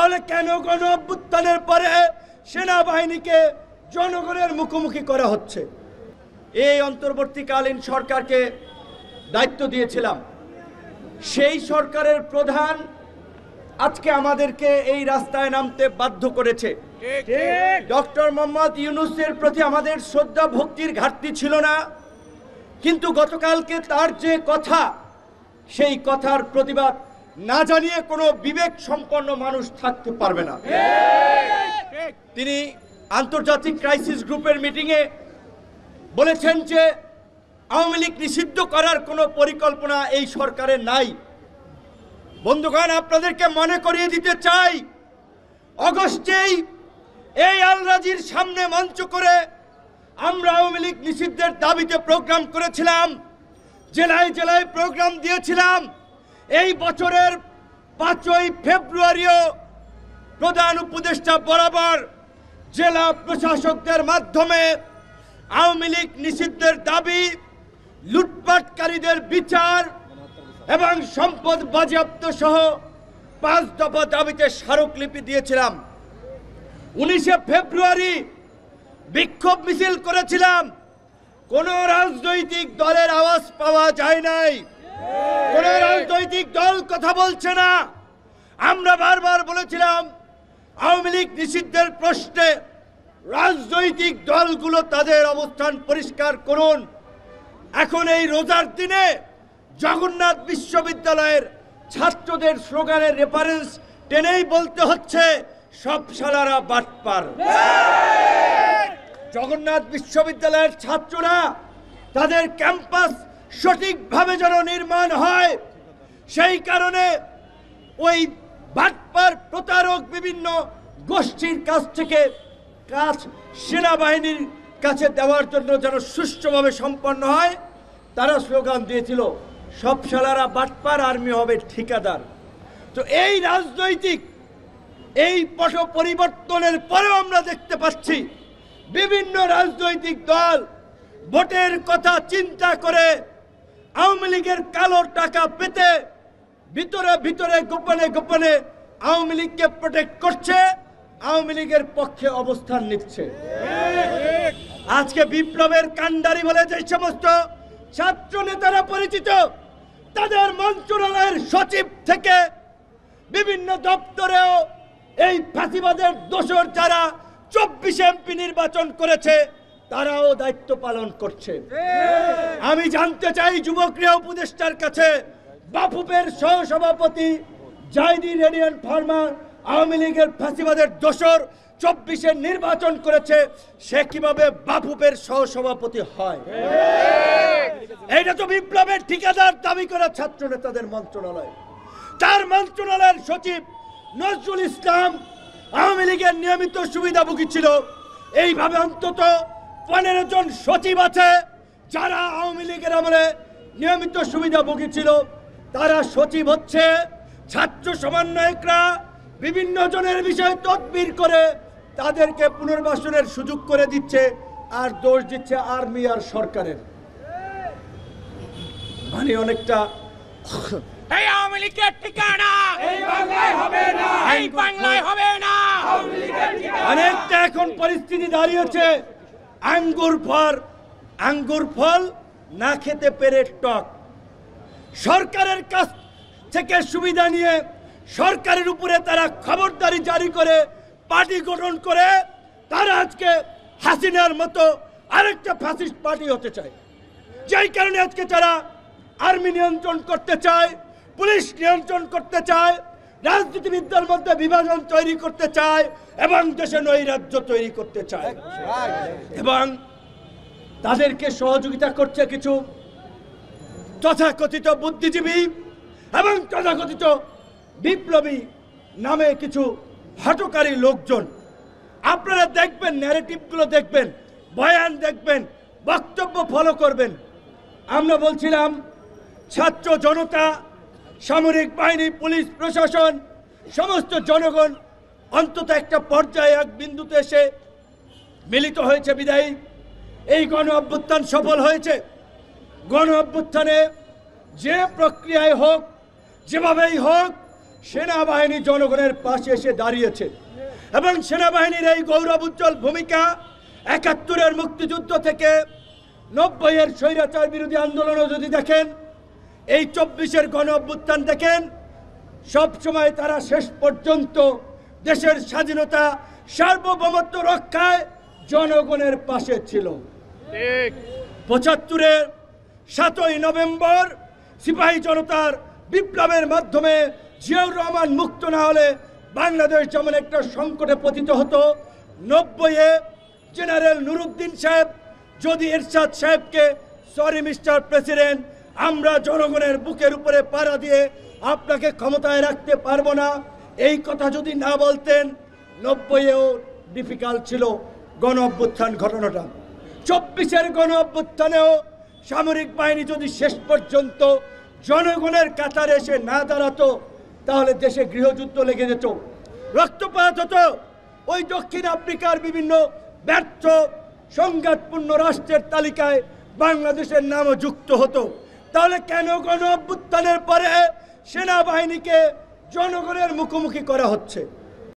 তাহলে কেন গণ অভ্যুত্থানের পরে সেনাবাহিনীকে জনগণের মুখোমুখি করা হচ্ছে? এই অন্তর্বর্তীকালীন সরকারকে দায়িত্ব দিয়েছিলাম, সেই সরকারের প্রধান আজকে আমাদেরকে এই রাস্তায় নামতে বাধ্য করেছে। ডক্টর মোহাম্মদ ইউনূসের প্রতি আমাদের শ্রদ্ধা ভক্তির ঘাটতি ছিল না, কিন্তু গতকালকে তার যে কথা, সেই কথার প্রতিবাদ না জানিয়ে কোনো বিবেক সম্পন্ন মানুষ থাকতে পারবে না। তিনি আন্তর্জাতিক ক্রাইসিস গ্রুপের মিটিংয়ে বলেছেন যে আওয়ামী লীগ নিষিদ্ধ করার কোনো পরিকল্পনা এই সরকারের নাই। বন্ধুগণ, আপনাদেরকে মনে করিয়ে দিতে চাই, অগস্টেই এই আল-রাজির সামনে মঞ্চ করে আমরা আওয়ামী লীগ নিষিদ্ধের দাবিতে প্রোগ্রাম করেছিলাম, জেলায় জেলায় প্রোগ্রাম দিয়েছিলাম। এই বছরের 5ই ফেব্রুয়ারিও প্রধান উপদেষ্টা বরাবর জেলা প্রশাসকদের মাধ্যমে আওয়ামী লীগ নিষিদ্ধের দাবি, লুটপাটকারীদের বিচার এবং সম্পদ বাজেয়াপ্ত সহ 5 দফা দাবিতে স্মারকলিপি দিয়েছিলাম। 19শে ফেব্রুয়ারি বিক্ষোভ মিছিল করেছিলাম, কোন রাজনৈতিক দলের আওয়াজ পাওয়া যায় নাই, কোন রাজনৈতিক দল কথা বলছে না। আমরা বারবার বলেছিলাম আওয়ামী লীগ নিষিদ্ধের প্রশ্নে রাজনৈতিক দলগুলো তাদের অবস্থান পরিষ্কার করুন। এখন এই রোজার দিনে জগন্নাথ বিশ্ববিদ্যালয়ের ছাত্রদের স্লোগানের রেফারেন্স টেনেই বলতে হচ্ছে সব শালারা বাটপার। জগন্নাথ বিশ্ববিদ্যালয়ের ছাত্ররা তাদের ক্যাম্পাস সঠিকভাবে যেন নির্মাণ হয়, সেই কারণে ওই বাটপার প্রতারক বিভিন্ন গোষ্ঠীর কাছ থেকে কাজ সেনাবাহিনীর কাছে দেওয়ার জন্য যেন সুষ্ঠুভাবে সম্পন্ন হয়, তারা স্লোগান দিয়েছিল সব শালারা বাটপার, আর্মি হবে ঠিকাদার। তো এই রাজনৈতিক এই পট পরিবর্তনের পরেও আমরা দেখতে পাচ্ছি বিভিন্ন রাজনৈতিক দল ভোটের কথা চিন্তা করে আওয়ামী লীগের কালো টাকা পেতে ভিতরে ভিতরে গোপনে গোপনে আওয়ামী লীগকে প্রোটেক্ট করছে, আওয়ামী লীগের পক্ষে অবস্থান নিচ্ছে। আজকে বিপ্লবের কাণ্ডারি বলে যে সমস্ত ছাত্র নেতারা পরিচিত, তাদের মন্ত্রণালয়ের সচিব থেকে বিভিন্ন দপ্তরেও এই ফাঁসিবাদের দোসর যারা 24 এমপি নির্বাচন করেছে তারাও দায়িত্ব পালন করছে। আমি জানতে চাই যুবক্রিয়া উপদেষ্টার কাছে, বাফুফের সহসভাপতি জাহিদি রেডিয়ান ফার্মার আওয়ামী লীগের ফাঁসিবাদের দোসর 24 নির্বাচন করেছে, সে কিভাবে বাফুফের সহসভাপতি হয়? এইটা তো বিপ্লবের ঠিকাদার দাবি করা ছাত্র নেতাদের মন্ত্রণালয়। তার মন্ত্রণালয়ের সচিব নজরুল ইসলাম আওয়ামী লীগের নিয়মিত সুবিধাভোগী ছিল। এইভাবে অন্তত 15 জন সচিব আছে যারা আওয়ামী লীগের আমলে নিয়মিত সুবিধাভোগী ছিল। তারা সচিব হচ্ছে, ছাত্র সমন্বয়করা বিভিন্ন জনের বিষয়ে তদবির করে তাদেরকে পুনর্বাসনের সুযোগ করে দিচ্ছে, আর দোষ দিচ্ছে আর্মি আর সরকারের। মানে অনেকটা এই আওয়ামী লীগের ঠিকানা এই বাংলায় হবে না, এই বাংলায় হবে না। অনেকটা এখন পরিস্থিতি দাঁড়িয়েছে আঙ্গুর ফল না খেতে পেরে টক। সরকারের কাছ থেকে সুবিধা নিয়ে সরকারের উপরে তারা খবরদারি জারি করে পার্টি গঠন করে তারা আজকে হাসিনার মতো আরেকটা ফ্যাসিস্ট পার্টি হতে চায়। যেই কারণে আজকে তারা আর্মি নিয়ন্ত্রণ করতে চায়, পুলিশ নিয়ন্ত্রণ করতে চায়, রাজনীতিবিদদের মধ্যে বিভাজন তৈরি করতে চায় এবং দেশে নৈরাজ্য তৈরি করতে চায়। এবং তাদেরকে সহযোগিতা করছে কিছু তথাকথিত বুদ্ধিজীবী এবং তথাকথিত বিপ্লবী নামে কিছু হঠকারী লোকজন। আপনারা দেখবেন, ন্যারেটিভগুলো দেখবেন, বয়ান দেখবেন, বক্তব্য ফলো করবেন। আমরা বলছিলাম ছাত্র জনতা, সামরিক বাহিনী, পুলিশ প্রশাসন, সমস্ত জনগণ অন্তত একটা পর্যায়ে এক বিন্দুতে এসে মিলিত হয়েছে বিদায়ী এই গণ অভ্যুত্থান সফল হয়েছে। গণ অভ্যুত্থানে যে প্রক্রিয়ায় হোক, যেভাবেই হোক, সেনাবাহিনী জনগণের পাশে এসে দাঁড়িয়েছে এবং সেনাবাহিনীর এই গৌরব উজ্জ্বল ভূমিকা ৭১-এর মুক্তিযুদ্ধ থেকে ৯০-এর স্বৈরাচার বিরোধী আন্দোলনও যদি দেখেন, এই ২৪-এর গণ অভ্যুত্থান দেখেন, সবসময় তারা শেষ পর্যন্ত দেশের স্বাধীনতা সার্বভৌমত্ব রক্ষায় জনগণের পাশে ছিল। ৭৫-এর ৭ই নভেম্বর সিপাহী জনতার বিপ্লবের মাধ্যমে জিয়াউর রহমান মুক্ত না হলে বাংলাদেশ যেমন একটা সংকটে পতিত হতো, ৯০-এ জেনারেল নুরুদ্দিন সাহেব যদি এরশাদ সাহেবকে সরি মিস্টার প্রেসিডেন্ট, আমরা জনগণের বুকের উপরে পাড়া দিয়ে আপনাকে ক্ষমতায় রাখতে পারবো না, এই কথা যদি না বলতেন, ৯০-এও ডিফিকাল্ট ছিল গণ অভ্যুত্থান ঘটনাটা। ২৪-এর গণ অভ্যুত্থানেও সামরিক বাহিনী যদি শেষ পর্যন্ত জনগণের কাতারে এসে না দাঁড়াতো, তাহলে দেশে গৃহযুদ্ধ লেগে যেত, রক্তপাত হতো, ওই দক্ষিণ আফ্রিকার বিভিন্ন ব্যর্থ সংঘাতপূর্ণ রাষ্ট্রের তালিকায় বাংলাদেশের নামও যুক্ত হতো। তাহলে কেন গণ অভ্যুত্থানের পরে সেনাবাহিনীকে জনগণের মুখোমুখি করা হচ্ছে?